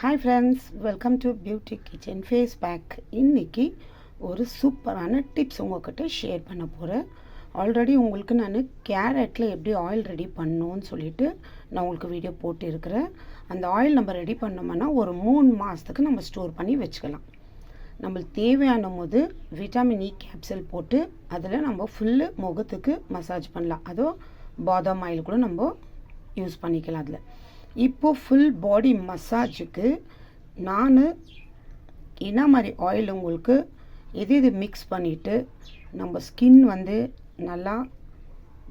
Hi friends, welcome to beauty kitchen face pack. இன்றைக்கி ஒரு சூப்பரான டிப்ஸ் உங்கள்கிட்ட ஷேர் பண்ண போகிறேன். ஆல்ரெடி உங்களுக்கு நான் கேரட்டில் எப்படி ஆயில் ரெடி பண்ணணும்னு சொல்லிட்டு நான் உங்களுக்கு வீடியோ போட்டிருக்கிறேன். அந்த ஆயில் நம்ம ரெடி பண்ணோம்னா ஒரு 3 மாதத்துக்கு நம்ம ஸ்டோர் பண்ணி வச்சுக்கலாம். நம்மளுக்கு தேவையான போது விட்டமின் இ கேப்சூல் போட்டு அதில் நம்ம ஃபுல்லு முகத்துக்கு மசாஜ் பண்ணலாம். அதுவும் பாதாம் ஆயில் கூட நம்ம யூஸ் பண்ணிக்கலாம். அதில் இப்போது ஃபுல் பாடி மசாஜுக்கு நான் என்ன மாதிரி ஆயில் உங்களுக்கு எது மிக்ஸ் பண்ணிவிட்டு நம்ம ஸ்கின் நல்லா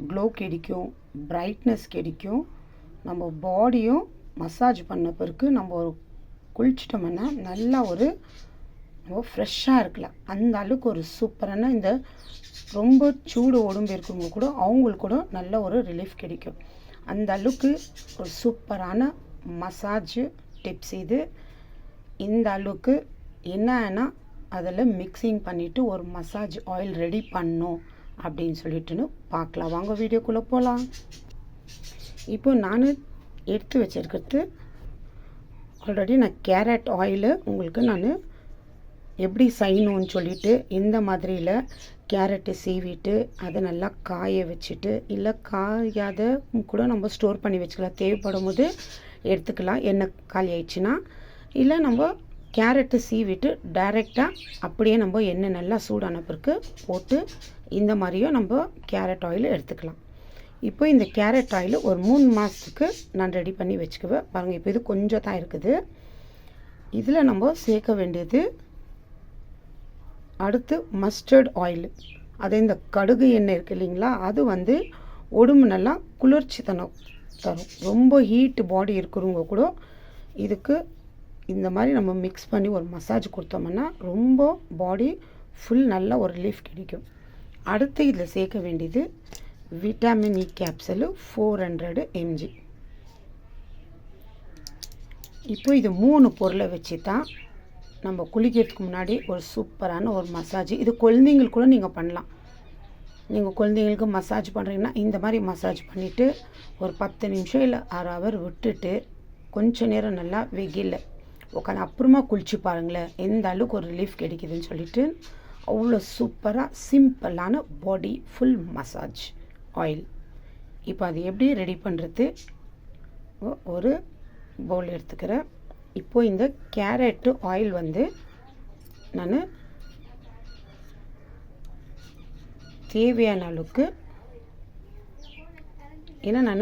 க்ளோ கிடைக்கும், பிரைட்னஸ் கிடைக்கும். நம்ம பாடியும் மசாஜ் பண்ண பிறகு நம்ம ஒரு குளிச்சிட்டோம்னா நல்லா ஒரு ஃப்ரெஷ்ஷாக இருக்கலாம். அந்த அளவுக்கு ஒரு சூப்பரான இந்த ரொம்ப சூடு உடம்பு இருக்கவங்க கூட அவங்களுக்கு கூட நல்ல ஒரு ரிலீஃப் கிடைக்கும். அந்த அளவுக்கு ஒரு சூப்பரான மசாஜ் டிப்ஸ் இது. இந்த அளவுக்கு என்னன்னா அதில் மிக்சிங் பண்ணிவிட்டு ஒரு மசாஜ் ஆயில் ரெடி பண்ணணும் அப்படின்னு சொல்லிட்டுன்னு பார்க்கலாம். வாங்க வீடியோக்குள்ளே போகலாம். இப்போ நான் எடுத்து வச்சுருக்கிறது ஆல்ரெடி நான் கேரட் ஆயிலு உங்களுக்கு நான் எப்படி செய்யணும்னு சொல்லிவிட்டு இந்த மாதிரியில் கேரட்டை சீவிட்டு அதை நல்லா காய வச்சுட்டு, இல்லை காயாத கூட நம்ம ஸ்டோர் பண்ணி வச்சுக்கலாம். தேவைப்படும் போது எடுத்துக்கலாம் எண்ணெய் காலி ஆயிடுச்சுன்னா. இல்லை நம்ம கேரட்டை சீவிட்டு டைரெக்டாக அப்படியே நம்ம எண்ணெய் நல்லா சூடான பிறகு போட்டு இந்த மாதிரியும் நம்ம கேரட் ஆயில் எடுத்துக்கலாம். இப்போ இந்த கேரட் ஆயில் ஒரு 3 மாதத்துக்கு நான் ரெடி பண்ணி வச்சுக்குவேன். பாருங்கள், இப்போ இது கொஞ்சம் தான் இருக்குது. இதில் நம்ம சேர்க்க வேண்டியது அடுத்து மஸ்டர்ட் ஆயில். அது இந்த கடுகு எண்ணெய் இருக்குது இல்லைங்களா, அது உடம்பு நல்லா குளிர்ச்சி தரும். ரொம்ப ஹீட்டு பாடி இருக்கிறவங்க கூட இதுக்கு இந்த மாதிரி நம்ம மிக்ஸ் பண்ணி ஒரு மசாஜ் கொடுத்தோம்னா ரொம்ப பாடி ஃபுல் நல்ல ஒரு ரிலீஃப் கிடைக்கும். அடுத்து இதில் சேர்க்க வேண்டியது விட்டமின் இ கேப்சூலு 400 mg. இப்போ இது 3 பொருளை வச்சு தான் நம்ம குளிக்கிறதுக்கு முன்னாடி ஒரு சூப்பரான ஒரு மசாஜ். இது குழந்தைங்களுக்கு கூட நீங்கள் பண்ணலாம். நீங்கள் குழந்தைங்களுக்கு மசாஜ் பண்ணுறீங்கன்னா இந்த மாதிரி மசாஜ் பண்ணிவிட்டு ஒரு 10 நிமிஷம் இல்லை 1/2 hour விட்டுட்டு கொஞ்சம் நேரம் நல்லா வெயிலில் உட்காந்து அப்புறமா குளிச்சு பாருங்களேன், எந்த அளவுக்கு ஒரு ரிலீஃப் கிடைக்குதுன்னு சொல்லிட்டு. அவ்வளோ சூப்பராக சிம்பிளான பாடி ஃபுல் மசாஜ் ஆயில். இப்போ அது எப்படி ரெடி பண்ணுறது, ஒரு பவுல் எடுத்துக்கிறேன். இப்போ இந்த கேரட்டு ஆயில் நான் தேவையான அளவுக்கு, ஏன்னா நான்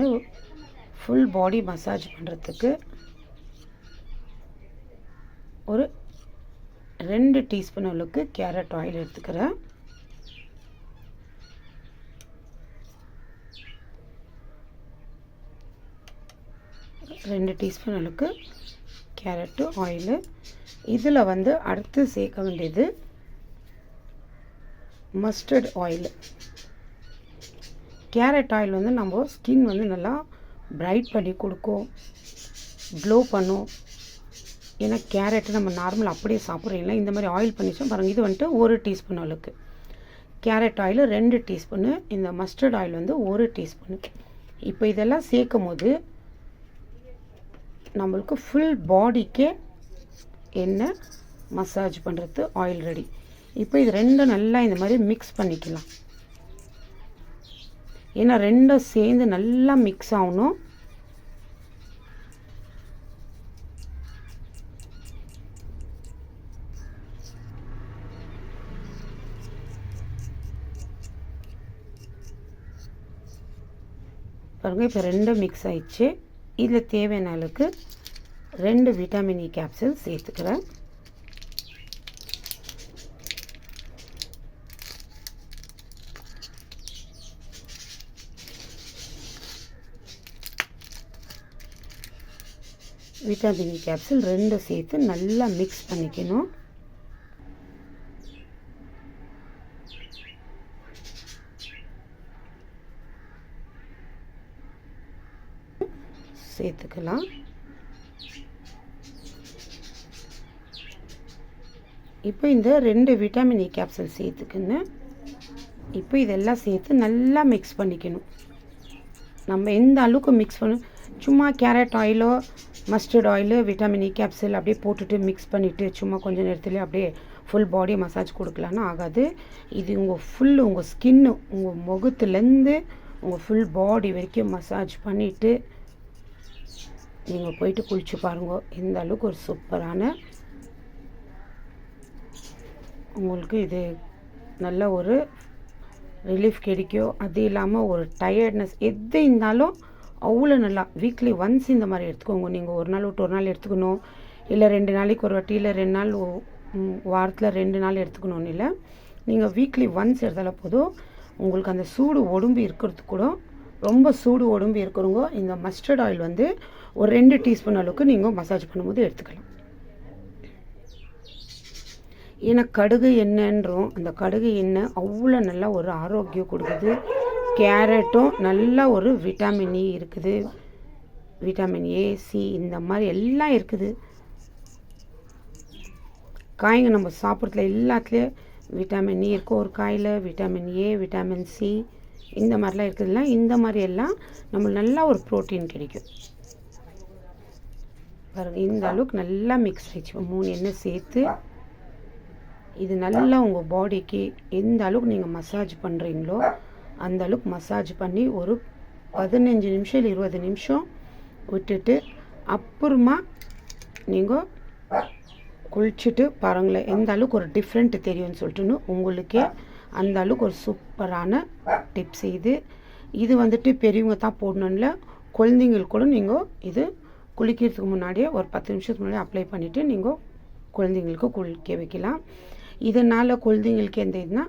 ஃபுல் பாடி மசாஜ் பண்ணுறதுக்கு ஒரு 2 டீஸ்பூன் அளவுக்கு கேரட் ஆயில் எடுத்துக்கிறேன். ரெண்டு டீஸ்பூன் அளவுக்கு கேரட்டு ஆயிலு. இதில் அடுத்து சேர்க்க வேண்டியது மஸ்டர்ட் ஆயில். கேரட் ஆயில் நம்ம ஸ்கின் நல்லா பிரைட் பண்ணி கொடுக்கும், க்ளோ பண்ணும். ஏன்னா கேரட்டு நம்ம நார்மல் அப்படியே சாப்பிட்றீங்களா, இந்த மாதிரி ஆயில் பண்ணிச்சோம் பாருங்கள். இது 1 டீஸ்பூன் அளவுக்கு கேரட் ஆயில், 2 டீஸ்பூனு இந்த மஸ்டர்ட் ஆயில் 1 டீஸ்பூனு. இப்போ இதெல்லாம் சேர்க்கும் போது நம்மளுக்கு ஃபுல் பாடிக்கே எண்ணெய் மசாஜ் பண்ணுறது ஆயில் ரெடி. இப்போ இது ரெண்டும் நல்லா இந்த மாதிரி மிக்ஸ் பண்ணிக்கலாம். ஏன்னா ரெண்டும் சேர்ந்து நல்லா மிக்ஸ் ஆகணும். பாருங்கள், இப்போ ரெண்டும் மிக்ஸ் ஆயிடுச்சு. இதில் தேவையான அளவுக்கு 2 விட்டமின் இ கேப்சூல் சேர்த்துக்கிறேன். விட்டமின் இ கேப்சூல் 2 சேர்த்து நல்லா மிக்ஸ் பண்ணிக்கணும். சேர்த்துக்கலாம். இப்போ இந்த 2 விட்டமின் இ கேப்சூல் சேர்த்துக்குன்னு இப்போ இதெல்லாம் சேர்த்து நல்லா மிக்ஸ் பண்ணிக்கணும். நம்ம எந்த அளவுக்கு மிக்ஸ் பண்ண, சும்மா கேரட் ஆயிலோ mustard oil vitamin E capsule அப்படியே போட்டுட்டு மிக்ஸ் பண்ணிவிட்டு சும்மா கொஞ்சம் நேரத்துலேயே அப்படியே ஃபுல் பாடி மசாஜ் கொடுக்கலான்னு ஆகாது. இது உங்கள் ஸ்கின்னு உங்கள் முகத்துலேருந்து உங்கள் ஃபுல் பாடி வரைக்கும் மசாஜ் பண்ணிவிட்டு நீங்கள் போயிட்டு குளிச்சு பாருங்க. இந்த அளவுக்கு ஒரு சூப்பரான உங்களுக்கு இது நல்ல ஒரு ரிலீஃப் கிடைக்கும். அது இல்லாமல் ஒரு டயர்ட்னஸ் எது இருந்தாலும் அவ்வளோ நல்லா வீக்லி ஒன்ஸ் இந்த மாதிரி எடுத்துக்கோங்க. நீங்கள் ஒரு நாள் விட்டு ஒரு நாள் எடுத்துக்கணும், இல்லை 2 நாளைக்கு ஒரு வாட்டி, இல்லை 2 நாள் வாரத்தில் 2 நாள் எடுத்துக்கணும்னு இல்லை. நீங்கள் வீக்லி ஒன்ஸ் எடுத்தாலும் போதும். உங்களுக்கு அந்த சூடு உடம்பு இருக்கிறதுக்கு கூட ரொம்ப சூடு உடம்பு இருக்கிறவங்க இந்த மஸ்டர்ட் ஆயில் வந்து ஒரு 2 டீஸ்பூன் அளவுக்கு நீங்கள் மசாஜ் பண்ணும்போது எடுத்துக்கலாம். ஏன்னா கடுகு எண்ணெய்ன்றோம், அந்த கடுகு எண்ணெய் அவ்வளோ நல்லா ஒரு ஆரோக்கியம் கொடுக்குது. கேரட்டும் நல்ல ஒரு விட்டமின் இ இருக்குது, விட்டமின் ஏ, சி இந்த மாதிரி எல்லாம் இருக்குது. காய்ங்க நம்ம சாப்பிட்றதுல எல்லாத்துலேயும் விட்டமின் இ இருக்கும். ஒரு coil vitamin A, vitamin C இந்த மாதிரிலாம் இருக்குதுல்ல. இந்த மாதிரி எல்லாம் நம்மளுக்கு நல்லா ஒரு ப்ரோட்டீன் கிடைக்கும். பாருங்கள், இந்த அளவுக்கு நல்லா மிக்ஸ் ஆகிடுச்சு. 3 எண்ணெய் சேர்த்து இது நல்லா உங்கள் பாடிக்கு எந்த அளவுக்கு நீங்கள் மசாஜ் பண்ணுறீங்களோ அந்த அளவுக்கு மசாஜ் பண்ணி ஒரு 15 நிமிஷம் இல்லை 20 நிமிஷம் விட்டுட்டு அப்புறமா நீங்கள் குளிச்சுட்டு பாருங்களேன் எந்த அளவுக்கு ஒரு டிஃப்ரெண்ட் தெரியும்னு சொல்லிட்டுன்னு உங்களுக்கே அந்த அளவுக்கு ஒரு சூப்பரான டிப்ஸ் இது வந்துட்டு பெரியவங்க தான் போடணும்ல, குழந்தைங்களுக்கு கூட நீங்கள் இது குளிக்கிறதுக்கு முன்னாடியே ஒரு 10 நிமிஷத்துக்கு முன்னாடி அப்ளை பண்ணிவிட்டு நீங்கள் குழந்தைங்களுக்கு குளிக்க வைக்கலாம். இதனால் குழந்தைங்களுக்கு எந்த இதுனா,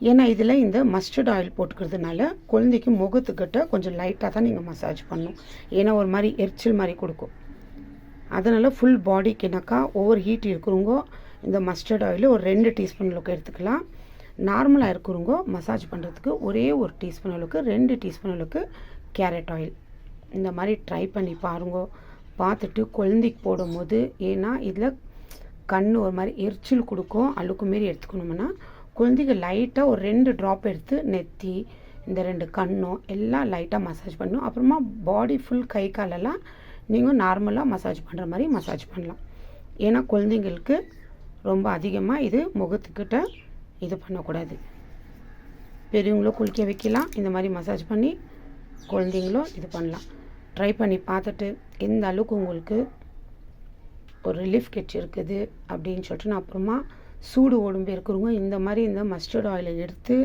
ஏன்னா இதில் இந்த மஸ்டர்ட் ஆயில் போட்டுக்கிறதுனால குழந்தைக்கு முகத்துக்கிட்ட கொஞ்சம் லைட்டாக தான் நீங்கள் மசாஜ் பண்ணணும். ஏன்னா ஒரு மாதிரி எரிச்சல் மாதிரி கொடுக்கும். அதனால் ஃபுல் பாடிக்குனாக்கா ஓவர் ஹீட் இருக்கிறவங்க இந்த மஸ்டர்ட் ஆயில் ஒரு 2 டீஸ்பூன் அளவுக்கு எடுத்துக்கலாம். நார்மலாக இருக்கிறவங்க மசாஜ் பண்ணுறதுக்கு ஒரே ஒரு டீஸ்பூன் அளவுக்கு 2 டீஸ்பூன் அளவுக்கு கேரட் ஆயில் இந்த மாதிரி ட்ரை பண்ணி பாருங்க. பார்த்துட்டு குழந்தைக்கு போடும்போது, ஏன்னா இதில் கண் ஒரு மாதிரி எரிச்சல் கொடுக்கும், அழுக்கு மாரி எடுத்துக்கணும்னா குழந்தைக்கு லைட்டாக ஒரு 2 ட்ராப் எடுத்து நெத்தி இந்த 2 கண்ணும் எல்லாம் லைட்டாக மசாஜ் பண்ணணும். அப்புறமா பாடி ஃபுல் கை காலெல்லாம் நீங்கள் நார்மலாக மசாஜ் பண்ணுற மாதிரி மசாஜ் பண்ணலாம். ஏன்னா குழந்தைங்களுக்கு ரொம்ப அதிகமாக இது முகத்துக்கிட்ட இது பண்ணக்கூடாது. பெரியவங்களும் குளிக்க வைக்கலாம், இந்த மாதிரி மசாஜ் பண்ணி குழந்தைங்களும் இது பண்ணலாம். ட்ரை பண்ணி பார்த்துட்டு எந்த அளவுக்கு உங்களுக்கு ஒரு ரிலீஃப் கிடச்சிருக்குது அப்படின்னு சொல்லிட்டு நான் அப்புறமா சூடு உடம்பு இருக்கிறவங்க இந்த மாதிரி இந்த மஸ்டர்ட் ஆயிலை எடுத்து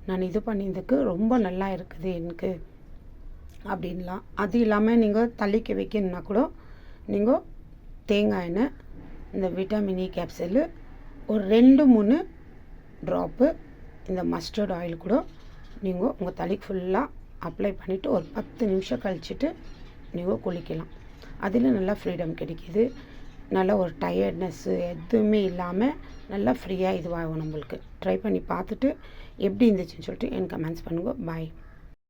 நான் இது பண்ணியதுக்கு ரொம்ப நல்லா இருக்குது எனக்கு அப்படின்லாம். அது இல்லாமல் நீங்கள் தலைக்கு வைக்கணுன்னா கூட நீங்கள் தேங்காய் எண்ணெய், இந்த விட்டமின் இ கேப்சூலு ஒரு 2-3 ட்ராப்பு இந்த மஸ்டர்ட் ஆயில் கூட நீங்கள் உங்கள் தலைக்கு ஃபுல்லாக அப்ளை பண்ணிவிட்டு ஒரு 10 நிமிஷம் கழிச்சிட்டு நீங்கள் குளிக்கலாம். அதில் நல்லா ஃப்ரீடம் கிடைக்கிது. நல்ல ஒரு டயர்ட்னஸ்ஸு எதுவுமே இல்லாமல் நல்லா ஃப்ரீயாக இதுவாகும் நம்மளுக்கு. ட்ரை பண்ணி பார்த்துட்டு எப்படி இருந்துச்சுன்னு சொல்லிட்டு எனக்கு கமெண்ட்ஸ் பண்ணுங்கள். பாய்.